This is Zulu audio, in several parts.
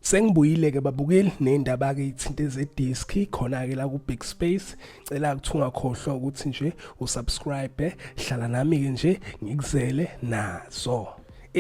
Sengibuyile ke babukeli nendaba ke ithinte zedisk khona ke la ku Big Space. Cela ukuthunga khohlwa ukuthi nje usubscribe, hlala nami ke nje ngikuzele nazo.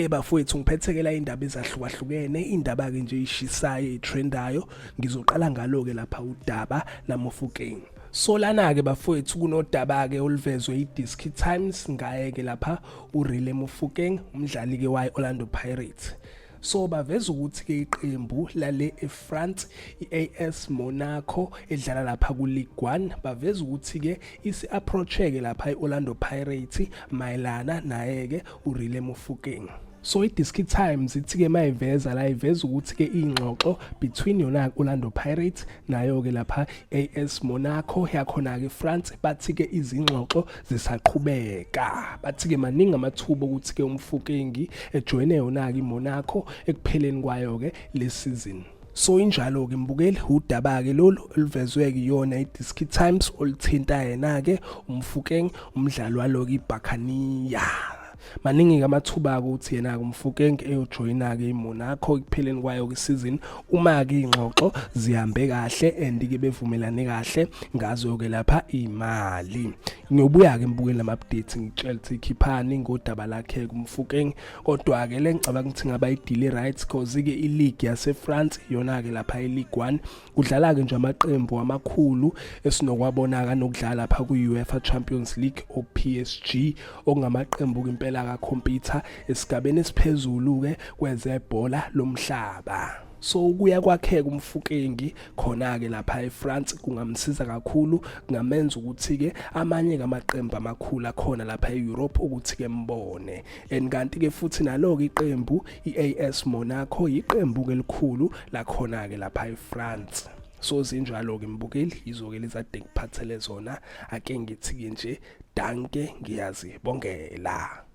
Bafowethu ngiphethekela indaba ezahlukahlukene, indaba ke nje ishisayo itrendayo. Ngizoqala ngalo ke lapha udaba naMofokeng. So lana ke bafowethu kunodaba ke oluvezwe iDisk Times ngaye ke lapha uRiele Mofokeng, umdlali ke wayeOrlando Pirates. So baveza ukuthi ke iqembu lale eFrance iAS Monaco edlala lapha ku Ligue 1 baveza ukuthi ke isi-approach ke lapha iOrlando Pirates mayelana naye ke uRiele Mofokeng. So iDisk Times ithi ke mayiveza la iveza ukuthi ke ingxoxo between yona Orlando Pirates nayo ke lapha AS Monaco yakhona ke France bathi ke izingxoxo zisaqhubeka. Bathi ke maningi amathuba ukuthi ke uMofokeng ejoine yona ke iMonaco ekupheleni kwayo ke le season. So injalo ke mbukeli udaba ke lolu olivezwe ke yona iDisk Times olithinta yena ke uMofokeng umdlali walo ke iBuccaneers. Maningi amathuba ukuthi yena ke uMofokeng eyojoina ke iMonaco ekupheleni kwayo ke season uma ke ingxoxo zihambe kahle and ke bevumelane kahle ngazo ke lapha imali. Ngiyobuya ke mbukeli nama updates ngitshela ukuthi ikhiphani ngodaba lakhe kuMofokeng, kodwa ke le ngicabanga ukuthi ngaba ideal rights cause ke ileague yase France yona ke lapha eLigue 1 kudlala ke nje amaqembu amakhulu esinokwabona ka nokudlala lapha kuUEFA Champions League oPSG okungamaqembu impela ka computer esigabeni esiphezulu ke kwezebhola lomhlaba. So kuya kwakhe uMofokeng khona ke lapha eFrance kungamsiza kakhulu, ngamenza ukuthi ke amanye kamaqembu amakhulu akhona lapha eEurope ukuthi ke mbone. And kanti ke futhi nalo ke iqembu iAS Monaco iqembu ke elikhulu la khona ke lapha eFrance. So zinjalo ke mbukeli izoke lezade ngiphathele zona ake ngithi ke nje danke ngiyazibongela.